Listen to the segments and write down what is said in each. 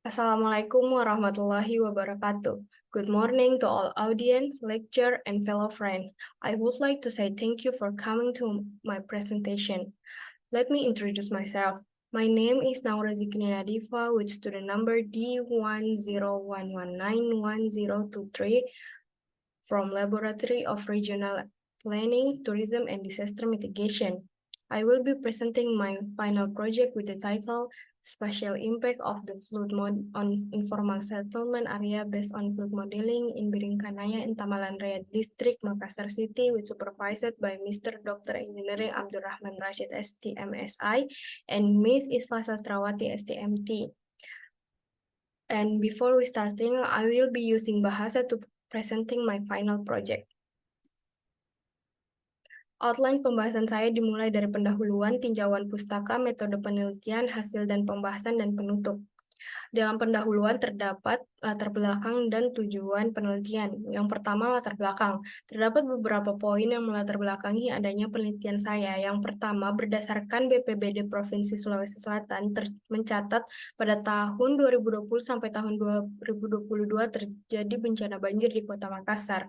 Assalamualaikum warahmatullahi wabarakatuh. Good morning to all audience, lecturer, and fellow friends. I would like to say thank you for coming to my presentation. Let me introduce myself. My name is Naura Zikrina Diva with student number D1011911023 from Laboratory of Regional Planning, Tourism, and Disaster Mitigation. I will be presenting my final project with the title Spatial Impact of the Flood on Informal Settlement Area Based on Flood Modeling in Biringkanaya and Tamalan Raya District, Makassar City, which supervised by Mr. Dr. Engineering Abdurrahman Rashid STMSI and Ms. Isfa Sastrawati STMT. And before we starting, I will be using Bahasa to presenting my final project. Outline pembahasan saya dimulai dari pendahuluan, tinjauan pustaka, metode penelitian, hasil dan pembahasan, dan penutup. Dalam pendahuluan terdapat latar belakang dan tujuan penelitian. Yang pertama, latar belakang. Terdapat beberapa poin yang melatar belakangi adanya penelitian saya. Yang pertama, berdasarkan BPBD Provinsi Sulawesi Selatan mencatat pada tahun 2020 sampai tahun 2022 terjadi bencana banjir di Kota Makassar.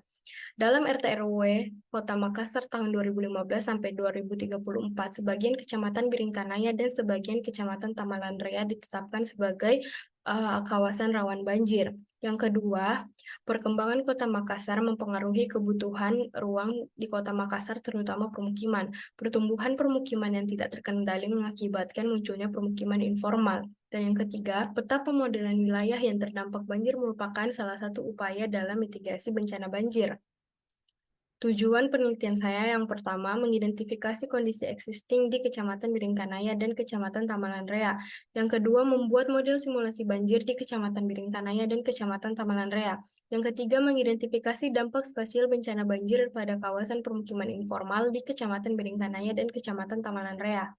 Dalam RT RW Kota Makassar tahun 2015 sampai 2034, sebagian Kecamatan Biringkanaya dan sebagian Kecamatan Tamalan Raya ditetapkan sebagai kawasan rawan banjir. Yang kedua, perkembangan Kota Makassar mempengaruhi kebutuhan ruang di Kota Makassar, terutama permukiman. Pertumbuhan permukiman yang tidak terkendali mengakibatkan munculnya permukiman informal. Dan yang ketiga, peta pemodelan wilayah yang terdampak banjir merupakan salah satu upaya dalam mitigasi bencana banjir. Tujuan penelitian saya yang pertama, mengidentifikasi kondisi existing di Kecamatan Biringkanaya dan Kecamatan Tamalan Raya. Yang kedua, membuat model simulasi banjir di Kecamatan Biringkanaya dan Kecamatan Tamalan Raya. Yang ketiga, mengidentifikasi dampak spasial bencana banjir pada kawasan permukiman informal di Kecamatan Biringkanaya dan Kecamatan Tamalan Raya.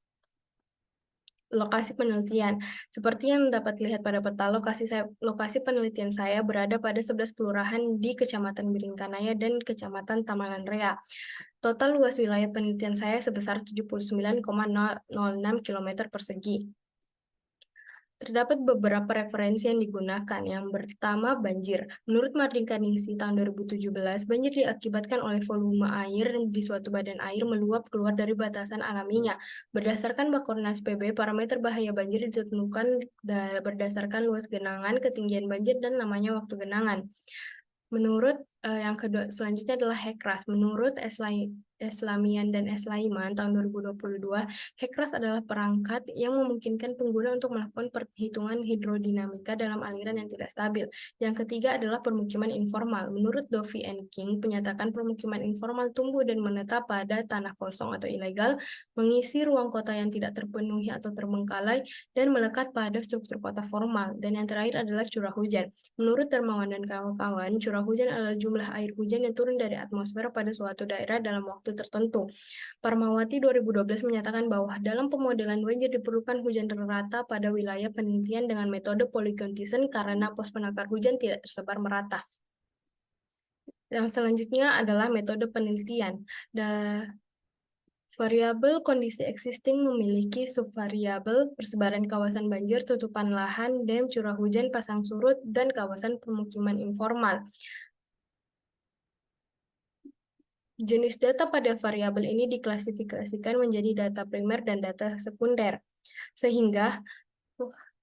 Lokasi penelitian. Seperti yang dapat dilihat pada peta, lokasi penelitian saya berada pada 11 kelurahan di Kecamatan Biringkanaya dan Kecamatan Tamalan Raya. Total luas wilayah penelitian saya sebesar 79,006 km persegi. Terdapat beberapa referensi yang digunakan. Yang pertama, banjir. Menurut Mardika Ningsih tahun 2017, banjir diakibatkan oleh volume air di suatu badan air meluap keluar dari batasan alaminya. Berdasarkan Bakornas PB, parameter bahaya banjir ditentukan berdasarkan luas genangan, ketinggian banjir, dan namanya waktu genangan. Menurut yang kedua, selanjutnya adalah HECRAS. Menurut Eslamian dan Eslaiman tahun 2022, HECRAS adalah perangkat yang memungkinkan pengguna untuk melakukan perhitungan hidrodinamika dalam aliran yang tidak stabil. Yang ketiga adalah permukiman informal. Menurut Dovi and King, penyatakan permukiman informal tumbuh dan menetap pada tanah kosong atau ilegal, mengisi ruang kota yang tidak terpenuhi atau terbengkalai, dan melekat pada struktur kota formal. Dan yang terakhir adalah curah hujan. Menurut Darmawan dan kawan-kawan, curah hujan adalah jumlah air hujan yang turun dari atmosfer pada suatu daerah dalam waktu tertentu. Parmawati 2012 menyatakan bahwa dalam pemodelan banjir diperlukan hujan rata pada wilayah penelitian dengan metode polygon Thyssen karena pos penakar hujan tidak tersebar merata. Yang selanjutnya adalah metode penelitian. Variabel kondisi existing memiliki subvariabel persebaran kawasan banjir, tutupan lahan, dam, curah hujan, pasang surut, dan kawasan pemukiman informal. Jenis data pada variabel ini diklasifikasikan menjadi data primer dan data sekunder, sehingga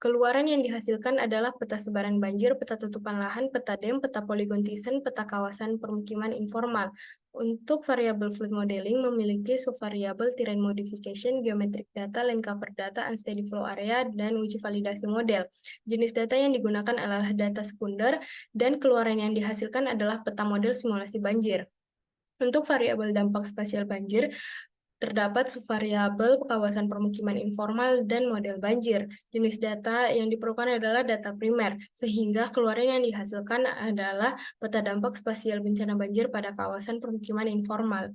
keluaran yang dihasilkan adalah peta sebaran banjir, peta tutupan lahan, peta dam, peta poligon Thyssen, peta kawasan permukiman informal. Untuk variabel fluid modeling memiliki subvariabel terrain modification, geometric data, land cover data, unsteady flow area, dan uji validasi model. Jenis data yang digunakan adalah data sekunder, dan keluaran yang dihasilkan adalah peta model simulasi banjir. Untuk variabel dampak spasial banjir, terdapat subvariabel kawasan permukiman informal dan model banjir. Jenis data yang diperlukan adalah data primer, sehingga keluaran yang dihasilkan adalah peta dampak spasial bencana banjir pada kawasan permukiman informal.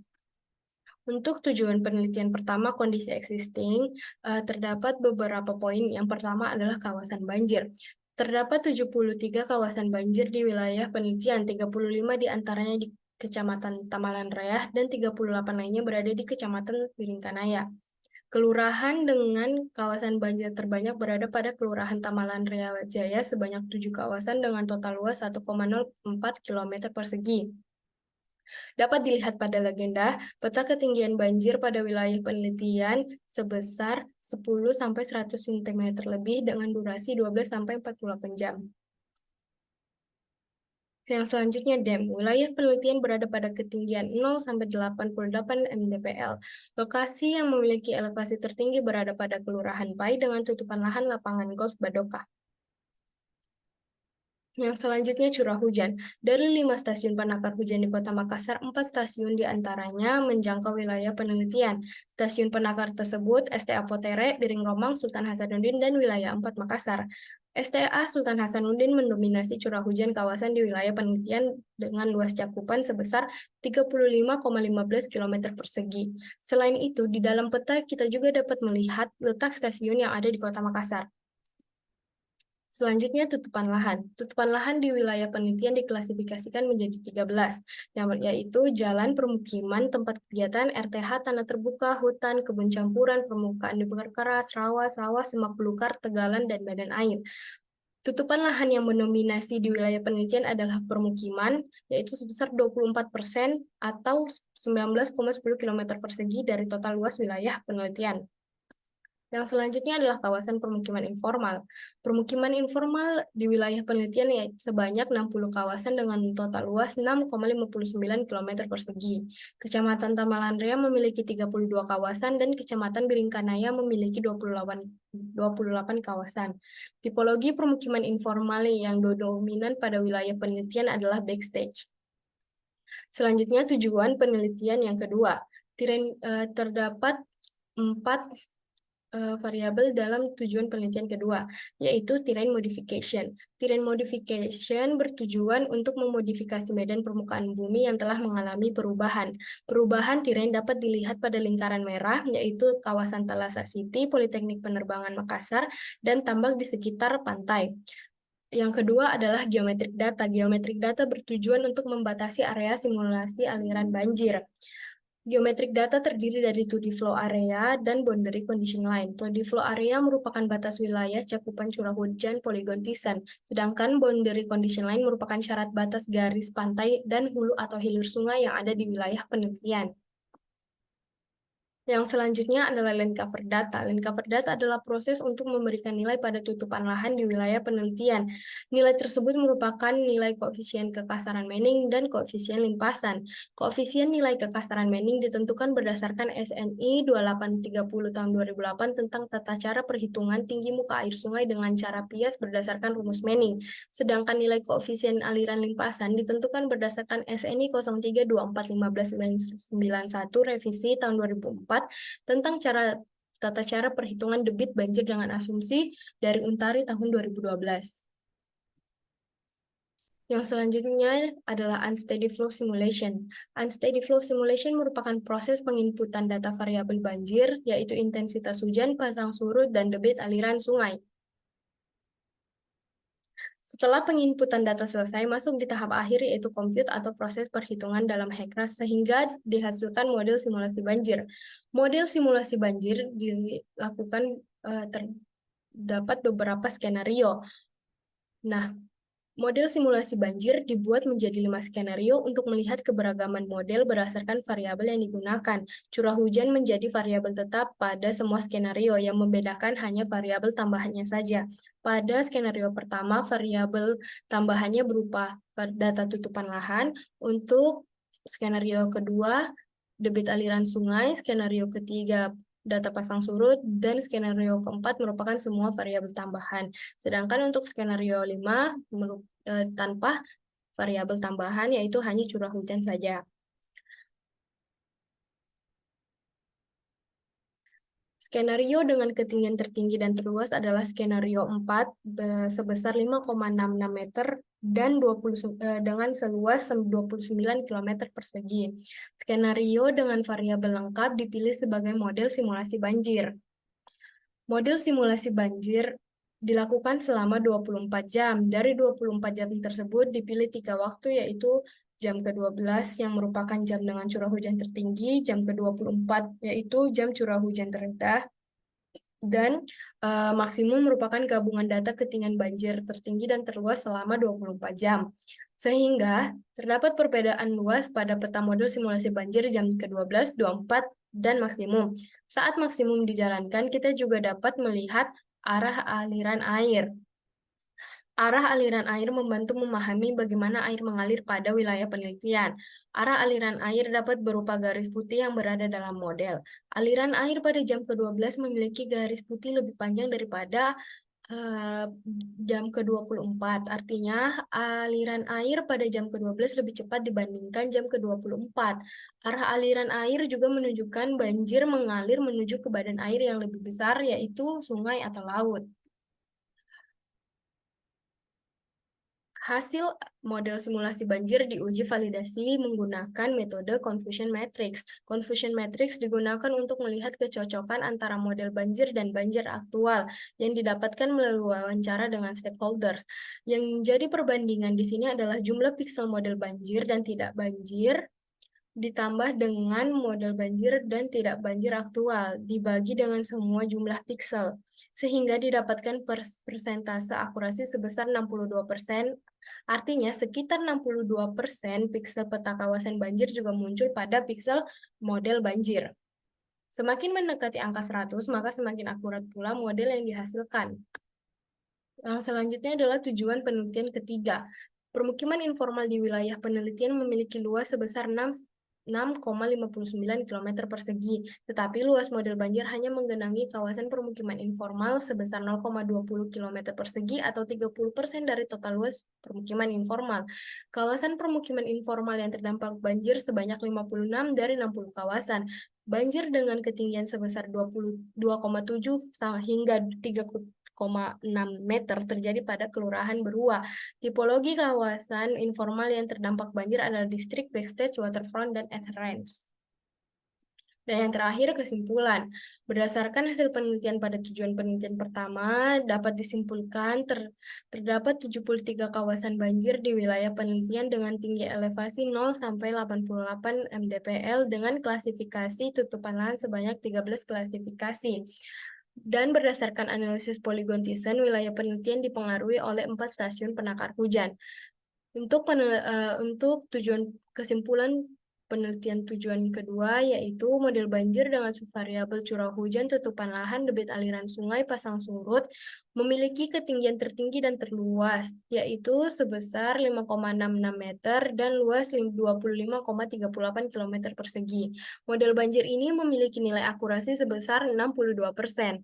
Untuk tujuan penelitian pertama, kondisi existing, terdapat beberapa poin. Yang pertama adalah kawasan banjir. Terdapat 73 kawasan banjir di wilayah penelitian, 35 diantaranya di Kecamatan Tamalan Raya, dan 38 lainnya berada di Kecamatan Biringkanaya. Kelurahan dengan kawasan banjir terbanyak berada pada Kelurahan Tamalan Rea Jaya sebanyak 7 kawasan dengan total luas 1,04 km persegi. Dapat dilihat pada legenda, peta ketinggian banjir pada wilayah penelitian sebesar 10-100 cm lebih dengan durasi 12-48 jam. Yang selanjutnya DEM, wilayah penelitian berada pada ketinggian 0-88 mdpl. Lokasi yang memiliki elevasi tertinggi berada pada Kelurahan Pai dengan tutupan lahan lapangan golf Badoka. Yang selanjutnya curah hujan. Dari 5 stasiun penakar hujan di Kota Makassar, 4 stasiun diantaranya menjangkau wilayah penelitian. Stasiun penakar tersebut STA Potere, Biring Romang, Sultan Hasanuddin, dan wilayah 4 Makassar. STA Sultan Hasanuddin mendominasi curah hujan kawasan di wilayah penelitian dengan luas cakupan sebesar 35,15 km persegi. Selain itu, di dalam peta kita juga dapat melihat letak stasiun yang ada di Kota Makassar. Selanjutnya, tutupan lahan. Tutupan lahan di wilayah penelitian diklasifikasikan menjadi 13, yaitu jalan, permukiman, tempat kegiatan, RTH, tanah terbuka, hutan, kebun campuran, permukaan dibakar keras, rawa, sawah, semak belukar, tegalan, dan badan air. Tutupan lahan yang mendominasi di wilayah penelitian adalah permukiman, yaitu sebesar 24% atau 19,10 km persegi dari total luas wilayah penelitian. Yang selanjutnya adalah kawasan permukiman informal. Permukiman informal di wilayah penelitian sebanyak 60 kawasan dengan total luas 6,59 km persegi. Kecamatan Tamalan Rea memiliki 32 kawasan dan Kecamatan Biringkanaya memiliki 28 kawasan. Tipologi permukiman informal yang dominan pada wilayah penelitian adalah backstage. Selanjutnya tujuan penelitian yang kedua. Terdapat 4 variabel dalam tujuan penelitian kedua, yaitu terrain modification. Terrain modification bertujuan untuk memodifikasi medan permukaan bumi yang telah mengalami perubahan. Perubahan terrain dapat dilihat pada lingkaran merah, yaitu kawasan Thalassa City, Politeknik Penerbangan Makassar, dan tambak di sekitar pantai. Yang kedua adalah geometric data. Geometric data bertujuan untuk membatasi area simulasi aliran banjir. Geometric data terdiri dari 2D flow area dan boundary condition line. 2D flow area merupakan batas wilayah cakupan curah hujan poligon Thyssen, sedangkan boundary condition line merupakan syarat batas garis pantai dan hulu atau hilir sungai yang ada di wilayah penelitian. Yang selanjutnya adalah land cover data. Land cover data adalah proses untuk memberikan nilai pada tutupan lahan di wilayah penelitian. Nilai tersebut merupakan nilai koefisien kekasaran Manning dan koefisien limpasan. Koefisien nilai kekasaran Manning ditentukan berdasarkan SNI 2830 tahun 2008 tentang tata cara perhitungan tinggi muka air sungai dengan cara Pias berdasarkan rumus Manning. Sedangkan nilai koefisien aliran limpasan ditentukan berdasarkan SNI 03241591 revisi tahun 2004 tentang tata cara perhitungan debit banjir dengan asumsi dari Untari tahun 2012. Yang selanjutnya adalah unsteady flow simulation. Unsteady flow simulation merupakan proses penginputan data variabel banjir, yaitu intensitas hujan, pasang surut, dan debit aliran sungai. Setelah penginputan data selesai, masuk di tahap akhir yaitu compute atau proses perhitungan dalam Hekras sehingga dihasilkan model simulasi banjir. Model simulasi banjir dilakukan terdapat beberapa skenario. Nah, model simulasi banjir dibuat menjadi 5 skenario untuk melihat keberagaman model berdasarkan variabel yang digunakan. Curah hujan menjadi variabel tetap pada semua skenario, yang membedakan hanya variabel tambahannya saja. Pada skenario pertama, variabel tambahannya berupa data tutupan lahan. Untuk skenario kedua, debit aliran sungai. Skenario ketiga, data pasang surut, dan skenario keempat merupakan semua variabel tambahan. Sedangkan untuk skenario 5 tanpa variabel tambahan, yaitu hanya curah hujan saja. Skenario dengan ketinggian tertinggi dan terluas adalah skenario 4 sebesar 5,66 meter dan dengan seluas 29 km persegi. Skenario dengan variabel lengkap dipilih sebagai model simulasi banjir. Model simulasi banjir dilakukan selama 24 jam. Dari 24 jam tersebut dipilih 3 waktu, yaitu jam ke-12 yang merupakan jam dengan curah hujan tertinggi, jam ke-24 yaitu jam curah hujan terendah, dan maksimum merupakan gabungan data ketinggian banjir tertinggi dan terluas selama 24 jam. Sehingga terdapat perbedaan luas pada peta model simulasi banjir jam ke-12, 24, dan maksimum. Saat maksimum dijalankan, kita juga dapat melihat arah aliran air. Arah aliran air membantu memahami bagaimana air mengalir pada wilayah penelitian. Arah aliran air dapat berupa garis putih yang berada dalam model. Aliran air pada jam ke-12 memiliki garis putih lebih panjang daripada jam ke-24. Artinya, aliran air pada jam ke-12 lebih cepat dibandingkan jam ke-24. Arah aliran air juga menunjukkan banjir mengalir menuju ke badan air yang lebih besar, yaitu sungai atau laut. Hasil model simulasi banjir diuji validasi menggunakan metode confusion matrix. Confusion matrix digunakan untuk melihat kecocokan antara model banjir dan banjir aktual yang didapatkan melalui wawancara dengan stakeholder. Yang jadi perbandingan di sini adalah jumlah piksel model banjir dan tidak banjir ditambah dengan model banjir dan tidak banjir aktual, dibagi dengan semua jumlah piksel, sehingga didapatkan persentase akurasi sebesar 62%. Artinya, sekitar 62% piksel peta kawasan banjir juga muncul pada piksel model banjir. Semakin mendekati angka 100, maka semakin akurat pula model yang dihasilkan. Yang selanjutnya adalah tujuan penelitian ketiga. Permukiman informal di wilayah penelitian memiliki luas sebesar 6,59 km persegi, tetapi luas model banjir hanya menggenangi kawasan permukiman informal sebesar 0,20 km persegi atau 30% dari total luas permukiman informal. Kawasan permukiman informal yang terdampak banjir sebanyak 56 dari 60 kawasan. Banjir dengan ketinggian sebesar 22,7 hingga 3,6 meter terjadi pada Kelurahan Berua. Tipologi kawasan informal yang terdampak banjir adalah distrik, backstage, waterfront, dan adherence. Dan yang terakhir, kesimpulan. Berdasarkan hasil penelitian pada tujuan penelitian pertama, dapat disimpulkan terdapat 73 kawasan banjir di wilayah penelitian dengan tinggi elevasi 0 sampai 88 mdpl dengan klasifikasi tutupan lahan sebanyak 13 klasifikasi. Dan berdasarkan analisis Polygon Thyssen, wilayah penelitian dipengaruhi oleh 4 stasiun penakar hujan. Untuk tujuan kesimpulan penelitian tujuan kedua, yaitu model banjir dengan subvariabel curah hujan, tutupan lahan, debit aliran sungai, pasang surut, memiliki ketinggian tertinggi dan terluas, yaitu sebesar 5,66 meter dan luas 25,38 km persegi. Model banjir ini memiliki nilai akurasi sebesar 62%.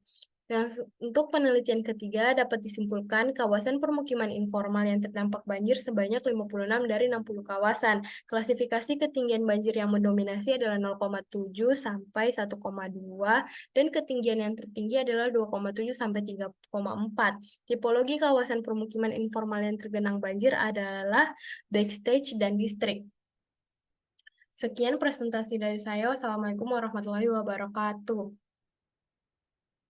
Untuk penelitian ketiga dapat disimpulkan kawasan permukiman informal yang terdampak banjir sebanyak 56 dari 60 kawasan. Klasifikasi ketinggian banjir yang mendominasi adalah 0,7 sampai 1,2 dan ketinggian yang tertinggi adalah 2,7 sampai 3,4. Tipologi kawasan permukiman informal yang tergenang banjir adalah backstage dan distrik. Sekian presentasi dari saya. Wassalamualaikum warahmatullahi wabarakatuh.